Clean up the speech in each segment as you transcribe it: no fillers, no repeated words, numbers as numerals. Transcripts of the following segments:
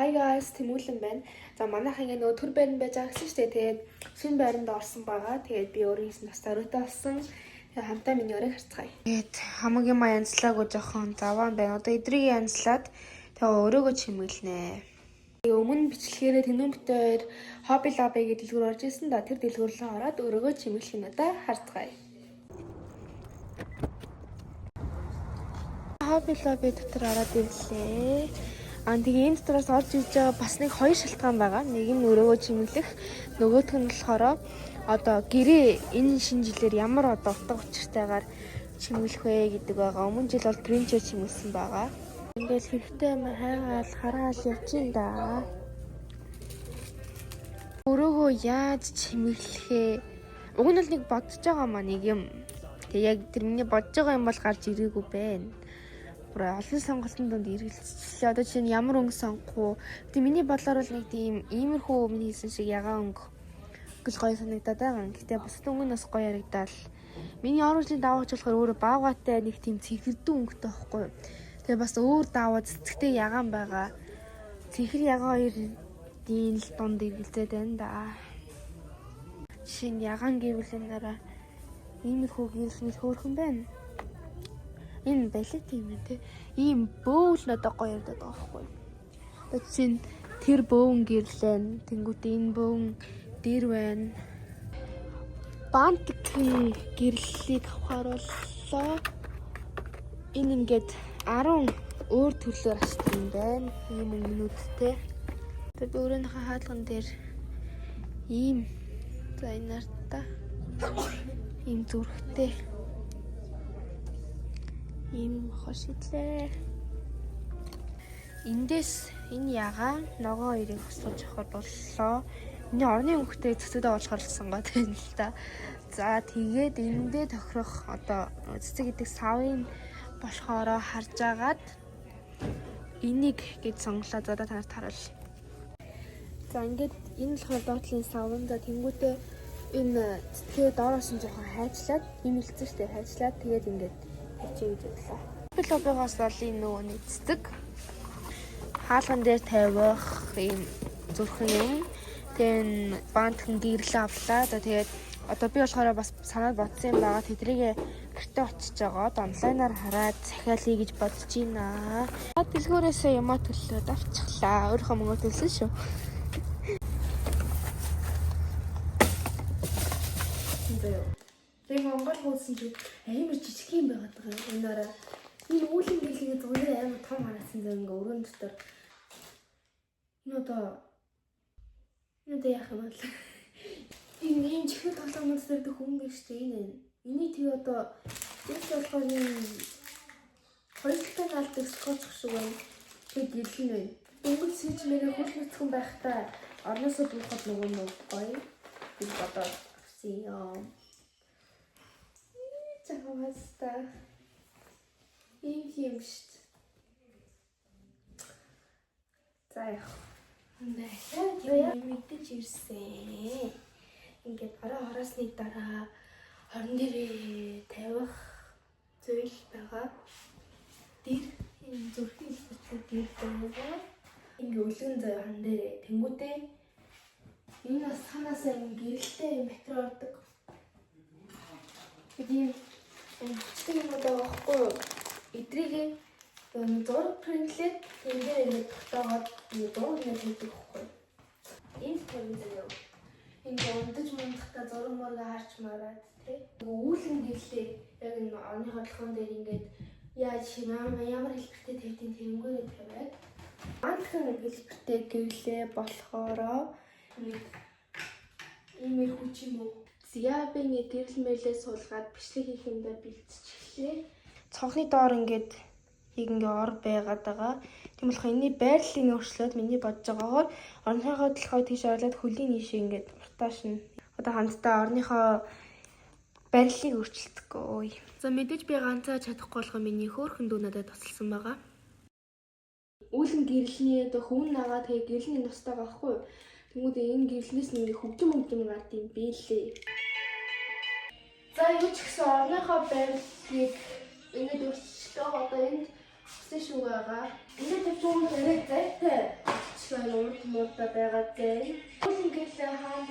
Hi guys, Тэмүүлэн байна. За манайхан ингээ нөгөө төр байранд байж байгаа гэсэн шүү дээ. Тэгээд шинэ байранд орсон байгаа. Тэгээд би өөрөө хийсэн бас оройтой болсон. Тэгээд хамтаа миний өрөөг харцгаая. Тэгээд хамгийн маа янзлаагүй жоохон заваан байна. Одоо эдрийг янзлаад тэгээд өрөөгөө чимэглэнэ. Тэгээд өмнө бичлэгээрээ Тэнүүн битээр Hobby Lobby гэдэг дэлгүүр орж ирсэн да. Тэр дэлгүүрлөө ороод өрөөгөө чимэглэх юм да харцгаая. Hobby Lobby дотор ороод ирлээ. Тэгээ энэ дотроос орж ирж байгаа бас нэг хоёр шалтгаан байгаа. Нэг нь өрөөгөө чимэглэх, нөгөөх нь болохоор одоо гэрээ энэ шинэ жилээр ямар одоо утга учиртайгаар чимэглэх вэ гэдэг байгаа. Өмнө жил бол гринчээр чимэглэсэн байгаа. Ингээд хэрэгтэй юм хайгаал хараал явж ин да. Өрөөгөө яаж чимэглэхээ уг нь л нэг бодож байгаа маа нэг юм. Тэгээ яг тэр миний бодож байгаа юм бол гарч ирээгүй байна. Олон сонголтын донд эргэлзчихлээ. Одоо чинь ямар өнгө сонгох уу? Гэтэ миний бодлоор бол нэг тийм иймэрхүү миний хэлсэн шиг ягаан өнгө гэж гоё санагдаад байгаа. Гэтэ бусад өнгө нь бас гоё яригдал. Миний оруулжийн даваач болохоор өөрөө баавгатай нэг тийм цэгэрдэн өнгөтэй байхгүй. Тэгээ бас өөр даваа цэцэгтэй ягаан байгаа. Цэхэр ягаан хоёрын л донд эргэлзээд байна да. Жишээ нь ягаан гэвэл энээрээ иймэрхүү гэрэл нэг хөөрхөн байна. Энэ балет юм те. Ийм бөөл надад гоё ярдаад байгаа байхгүй. Одоо чинь тэр бөөн гэрлэн, тэнгуүтэ энэ бөөн дээр байна. Бантикийн гэрлэлийг авахаар боллоо. Энэ ингээд 10 өөр төрлөөр ашигладаг юм байна. Ийм өнгөнүүдтэй. Тэгээд өөрийнхөө хаалган дээр ийм за энэ нарта ийм зүрхтэй ийм хошидлээ. Эндээс энэ ягаан ногоо хоёрыг хослуулж авах боллоо. Миний орны өнгөтэй цэцэгдээ олохорлсон гоо тань л та. За тэгээд эндээ тохирох одоо цэцэг гэдэг савын болохоороо харж агаад энийг гэж сонголоо. За одоо танарт харуулъя. За ингээд энэ болохоор доотлын савн. За тэнгуүтээ энэ цэцгээ доороос нь жоохон хайчлаад ийм хэлцэн штэ хайчлаад тэгээд ингээд хийж бодлоо. Лоббигоос бол энэ нөгөө нэг цэцэг хаалган дээр тавих ийм зүрхэн юм. Тэгээ бантхан гэрлээ авлаа. За тэгээд одоо би болохоор бас санаад бодсон юм байгаа. Тэдрийгээ гэртээ очиж байгаа. Онлайнаар хараад захиалъя гэж бодож байна. Дэлгүүрээсээ юмаа төлөөд авчихлаа. Өөрийнхөө мөнгөөр төлсөн шүү. Тэгээ Монгол хуудсан чи амар жижиг юм байгаад байгаа юм. Энээрээ энэ үүлэн гэлгээ зургийг амар том харагдсан зэрэг ингээ өрөөнд дотор энэ одоо яах юм бол энэ чихний толгоомоос дэрдэг хүн гэж тийм энэ. Эний тэг одоо энэ болохоор энэ хоёртой галдаг скотч шиг байна. Тэг гэрлэн байна. Өнгөл сэж мэрэ хөл нүцгэн байхдаа орноосоо буухад нөгөө нэг гоё гэж бодоод авсан юм. Чамааста ийм шүү дээ. За яах вэ? Мэдээж ирсэн. Ингээд бараа хороосны дараа хорон дээрээ тавих зүйл байгаа. Тэр энэ зүрхийн хэсэг дээр байгаа. Ингээд үлгэн зав хан дээрээ тэнгуүтэй энэ бас ханаасаа юм гэрэлтэй материал ордог. Тэгээд чиг юм одоо واخгүй эдрийгээ зураг принтлээд энэ дээр ингээд тогтоогоод зураг нэг хийдэг واخгүй. Энэ төрлийн заяа. Ингээд ундаж мундахта зураг мөргө харч мараад тий. Үүлэн гэрлээ яг энэ оны хотлохон дээр ингээд яаж ямар хэлбэртэй тавьдیں тэрнгүүрээ тавиад бантхан хэлбэртэй гэрлээ болохоороо ийм хүч юм уу? Зябын гэрэл мэлээ суулгаад бичлэг хийх юмдаа бэлтчихлээ. Цонхны доор ингээд ор байгаад байгаа. Тийм болохоор энэний байрлалыг өөрчлөөд миний бодож байгаагаар орныхоо толгой тийш оруулаад хөлийн нийшээ ингээд уртааш нь одоо хамтдаа орныхоо байрлалыг өөрчилдөхгүй. За мэдээж би ганцаа чадахгүй болох миний хөөрхөн дүү надад тусалсан байгаа. Үүлэн гэрэлний одоо хөвн нагаа тэгээ гэрэлний тустай байхгүй. Тэнгүүдээ энэ гэрлэнээс нэг хөгжим гард юм бэлээ. За юу ч гэсэн орныхоо байрлалыг ингээд өөрчлөлөө одоо энд хүсэж шүү байгаа. Ингээд тавьчихсан яриад зайтай. урд байгаа зэ. Бүгдээ хаан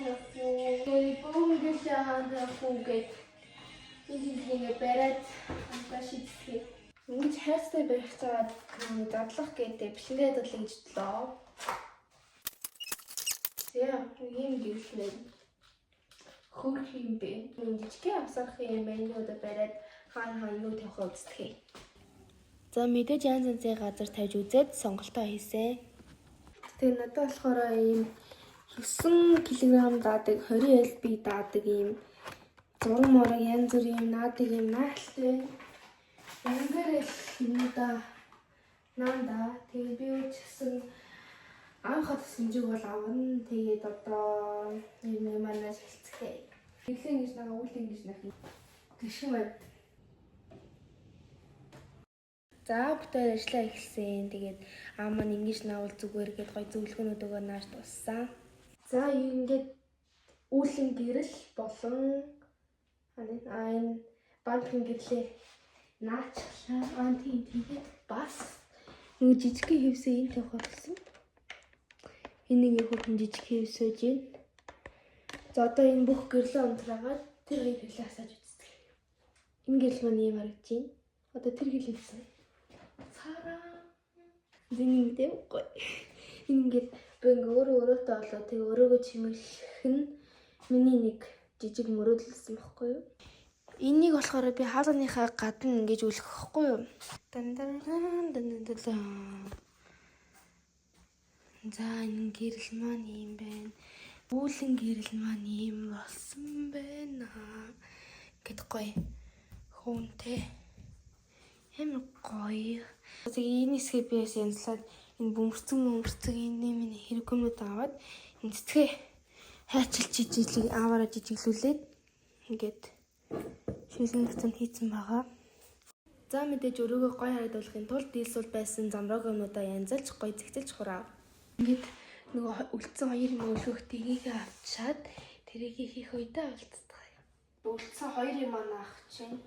гэж ингээд бариад хамтаа шийдсгээ. Ингэж хайрцагтай байх цаад дадлах гэдэг бэлэнгээ дадлах гэж бодлоо. Зэ ийм гэрлээ. Хөрх юм бэ. Жижиг авсарх юм байна уу да бариад хаана юу тавих үзтгэе. За мэдээж янз янзын газар тавьж үзээд сонголтоо хийсэн. Тэгээ надад болохоор ийм 9 кг даадаг 20 lb даадаг ийм зураг морог янз бүрийн юм наадаг юм наалтай. Ингээд юмда нанда тэгээ би үчсэн анхад сэмжиг бол авна. Тэгээд одоо юм манаас хэлцгээ. Тэглэн гэж нага үл ингэж нах. Тэшин байна. За бүтээр ажиллаа эхэлсэн. Тэгээд маань ингэж наавал зүгээр гээд гой зөвлөгөөнүүд өгөө нааш туссан. За ингээд үүлэн гэрэл болон энэ банкын гэрлээ наачлаа. Тэгээд бас нэг жижиг хэвсээ энэ тавих болсон. Энийг хөрхөн жижиг хэвсэж байна. За одоо энэ бүх гэрлээ унтраагаад тэр хоёр гэрлээ асааж үздэг. Энэ гэрэл маань юм харагдаж байна. Одоо тэр гэрлээ гэсэн. Зинийгтэй үгүй. Ингээд би өөрөөтэй болоо тэг өөрөөгөө чимэглэх нь миний нэг жижиг мөрөөдөлсөн байхгүй юу? Энийг болохоор би хаалганыхаа гадна ингэж үлгэх байхгүй юу? За энэ гэрэл маань юм байна. Үүлэн гэрэл маань юм болсон байна. Гэт гоё. Хүнтэй. Ямар гоё. Тэгээ энэ хэсгээ би бас янзлаад энэ бөмбөрцөг энэ миний хэрэггүймүүд аваад энэ цэцгээ хайчилж жижиглийг аваараа жижиглүүлээд ингээд шилэн гэсэн хийцэн байгаа. За мэдээж өрөөгөө гоё харагдуулахын тулд дийлсүүл байсан замраагуудаа янзалж гоё зэгцэлж хураа. Ингээд нөгөө үлдсэн хоёр юм өлгөх тгийг авчаад тэрийг хийх үедээ олцдог. Үлдсэн хоёр юм авах чинь.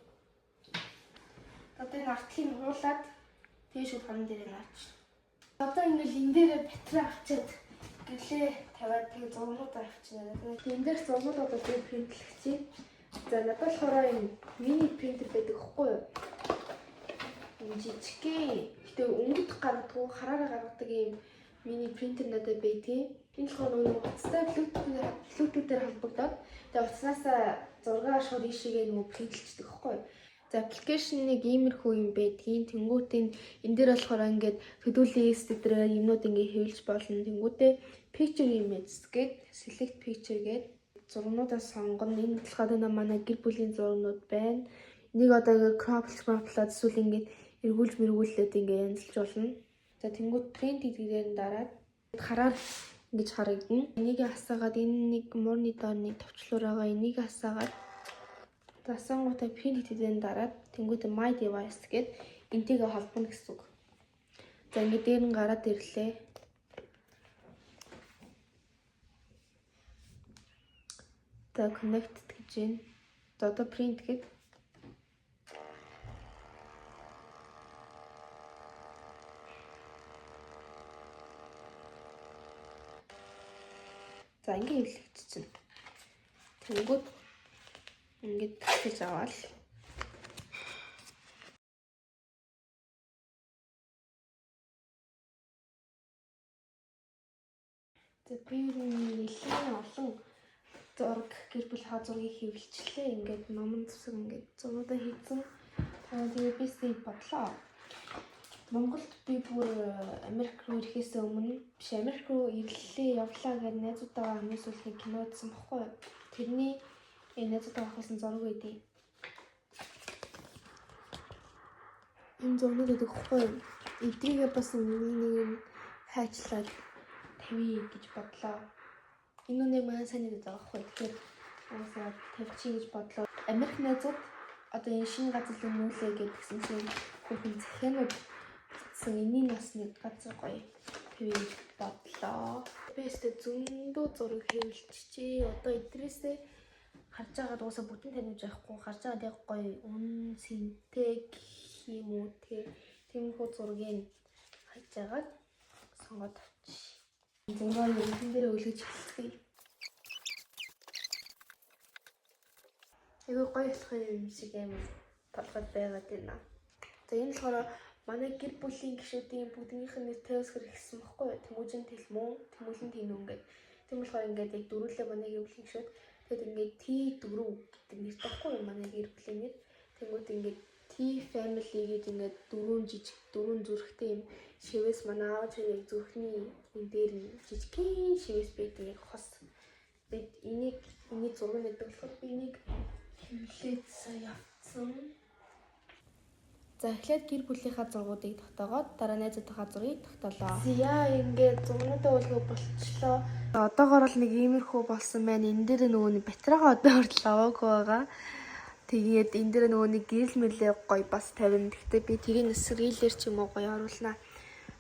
Одоо энэ артлыг уулаад тэгээ шууд хан дээр наач. Одоо ингээл энэ дээр батраа авчиад гэрлээ тавиад тэгээ зургуудаа авчихна. Тэгээ энэ дээр зургуудаа одоо би принтлэгчээ. За надад болохоор энэ мини принтер байдаг хгүй юу? Энэ жижигхэн. Гэтэ өнгөд гаргадаг, хараараа гаргадаг юм мини принтер надад байдгийн. Энэ болохоор нөгөө утастай Bluetooth-ээр холбогдоод тэгээ утаснаас зургаа шууд ийшээгээ нөгөө принтлэгчдэг хгүй юу? За аппликейшн нэг иймэрхүү юм байдгийн. Тэнгүүтээ энэ дээр болохоор ингээд төдөөлийн стедрээр юмнууд ингээд хэвлэж болно. Тэнгүүтээ picture image гээд select picture гээд зургуудаас сонгоно. Энэ болохоор манай гэр бүлийн зургууд байна. Энийг одоо ингээд croplаад эсвэл ингээд эргүүлж ингээд янзлж болно. За тэнгүүт print гэдгээр нь дараад хараар ингэж харагдана. Энийг хасаагаад энэ нэг муурны доор нэг товчлуур байгаа. Энийг хасаагаад засангуудаа print гэдгээр нь дараад тэнгүүт my device гээд энтэйгээ холбоно гэсэн үг. За ингээд дээр нь гараад ирлээ. За connected гэж байна. За одоо print гээд за ингээд хэвлэгдчихэв. Тэнгүүт ингээд тэгж аваад за би нэлээд олон зураг гэр бүл хаа зургийг хэвлэлчлээ. Ингээд номон зүсэг ингээд зургуудаа хийсэн. Тэгээ би сая бодлоо. Монголд би бүр Америк руу ирэхээс өмнө биш Америк руу ирлээ явлаа гэж найзуудтайгаа хүмүүсүүлэх кино үзсэн баггүй. Тэрний найзуудтайгаа авсан зураг байдیں۔ Энэ зургууд гэдэг баггүй. Эдрийгээ бас нэг хайчлаад тавья гэж бодлоо. Энэ үнийг маань сайн мэдээд байгаа байхгүй. Тэгэхээр уусаа тавьчих гэж бодлоо. Америк найзууд одоо энэ шинэ газар руу нүүлээ гэдгсэн чинь хүүхэн захианууд гэсэн энийг бас нэг газар гоё тавья гэж бодлоо. Би өөртөө зөндөө зураг хэвлэлчихээ. Одоо эдрээсээ харж байгаа дуусаа бүтэн таниуж байхгүй. Харж байгаа яг гоё үн синтек юм уу те. Тэмхүү зургийг хайж агаад сонгоод авчих. Зургаар өргөн дээр өлгөж хэлцгээе. Айгүй гоё болох юм шиг амар толгойд байгаад байна. За энэ болохоор манай гэр бүлийн гишүүдийн бүгднийх нь теос хэрэгсэн баггүй юу? Тэмүүжин Тэлмүн, Тэмүүлэн Тэнүү ингээд. Тийм болохоор ингээд яг дөрвөлээ манай гэр бүлийн гишүүд. Тэгэд ингээд T4 гэдэг нэр баггүй юу? Манай гэр бүлийн нэр. Тэнгүүд ингээд T family гэдэг ингээд дөрвөн зүрхтэй юм шивээс манай аав чинь зүрхний энэ дээр нь жижигхэн шивээс байдаг яг хос. Тэгэд энийг зураг мэддэг болохоор би энийг хэмлээд сая явцсан. За эхлээд гэр бүлийнхаа зургуудыг тогтоогоод дараа найзуудынхаа зургийг тогтоолоо. Яа ингээд зургуудаа өлгөө болчихлоо. Одоогоор л нэг иймэрхүү болсон байна. Энэ дээр нөгөө нэг батарейгаа одоо хүртэл аваагүй байгаа. Тэгээд энэ дээр нөгөө нэг гэрэл мэлээ гоё бас тавина. Гэхдээ би тэрийг эсрэлэр ч юм уу гоё оруулнаа.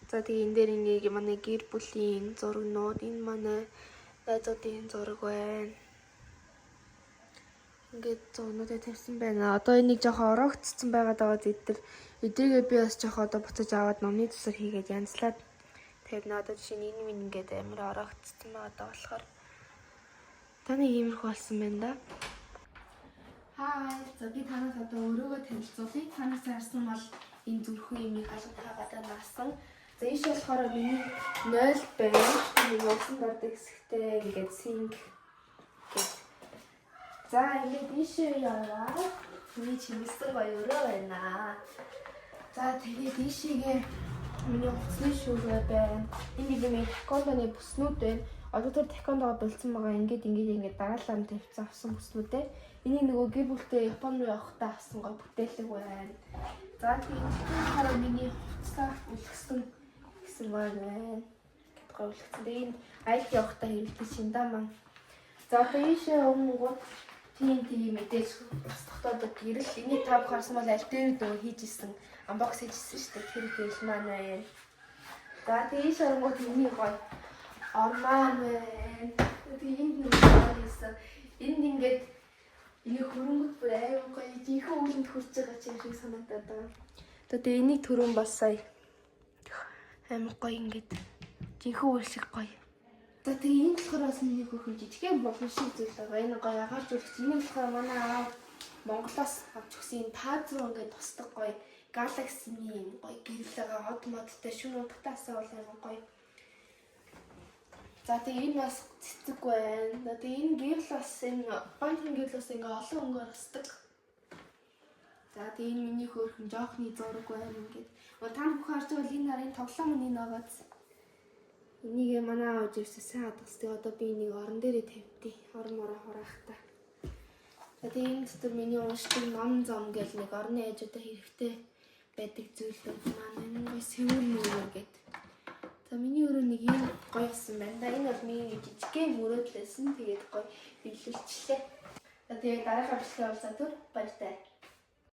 За тэгээд энэ дээр ингээ манай гэр бүлийн зургнууд, энэ манай найзуудын зураг байна. Ингээд зурнуудаа тавьсан байна. Одоо энийг жоохон ороогдсон байгаад байгаа зэдэр эдрийгээ би бас жоохон одоо буцаж аваад номны төсөр хийгээд янзлаад тавина. Одоо жишээ нь энэ минь ингээд амар ороогдсон байгаа болохоор таны иймэрхүү болсон байна да. Хай, за би танаас одоо өөрийгөө танилцуулъя. Танаас харсан бол энэ зүрхэн юмыг хаалгахаа гадаа наасан. За ийш болохоор миний 0 байна. Нэг усан дордог хэсэгтэй ингээд синг гэх. За ингээд ийшээ яваа. Миний чимэлсэн баяраа байна. За тэгээд ийшээгээ миний уцны шүүгээ байна. Энэ нэг юм такондоны бүснүүд байна. Одоо тэр такондоо болцсон байгаа. Ингээд дараалал тавьсан авсан бүснүүдээ. Энийг нөгөө гэр бүлтэй Японд руу явахдаа авсан гой бүтээлэг байна. За тэгээд хараа миний хуцаа үлгсэн гэсэн байна. Гэдгээр үлгсэн. Тэгээд айлт явахдаа хэрэглэж шиндаа маань. За одоо ийшээ өнгөд тийм мэдээж бас тогтоодог гэрэл. Энийг та харсан бол аль дээр нөгөө хийж исэн амбокс хийжсэн шүү дээ. Тэр гэрэл маань байна. За тэгээд ийшээ өнгөд миний гоё ормаа байна. Тэгээд энд нөгөө хийсэн. Энд ингээд энэ хөрөнгөд бүр аюу гоё жинхэнэ үүлэнд хүрч байгаа ч юм шиг санагдаад байна. Тэгээд энийг түрүүн бас сая амар гоё ингээд жинхэнэ үйл шиг гоё. За тэгээ энэ болохоор бас миний хөрхөн жижигхэн болгон шиг зүйл байгаа. Энэ гоё агаарч үлгч. Энэ болохоор манай аав Монголоос авч өгсөн таз руу ингээд тусдаг гоё Galaxy-ний юм гоё гэрэлгээ хот модтой шүүн утгаасаа бол амар гоё. За тэгээ энэ бас цэцэг байна. Тэгээ энэ гэрэл бас энэ банкны гэрэл бас ингээ олон өнгөөр хасдаг. За тэгээ энэ миний хөрхөн жоохны зураг байна ингээд. Та бүхэн харж байгаа энэ нарын тоглоом нь энэ байгааз. Энийг манай аав ивссэн хадгас. Тэгээ одоо би энийг орон дээрээ тавьдээ. Орон мороо хураахтаа. За тэгээ энэ дотор миний уншдаг ном зам гэл нэг орны хажуудаа хэрэгтэй байдаг зүйлүүд маань энэ сэвэр мөрөө гэдэг. За миний өрөө нэг юм гоё болсон байна. Да энэ бол миний жижигхэн мөрөөдлөөсөн. Тэгээд гоё биелүүлчихлээ. За тэгээд дараагийн бичлэгээ уулзаад баяртай.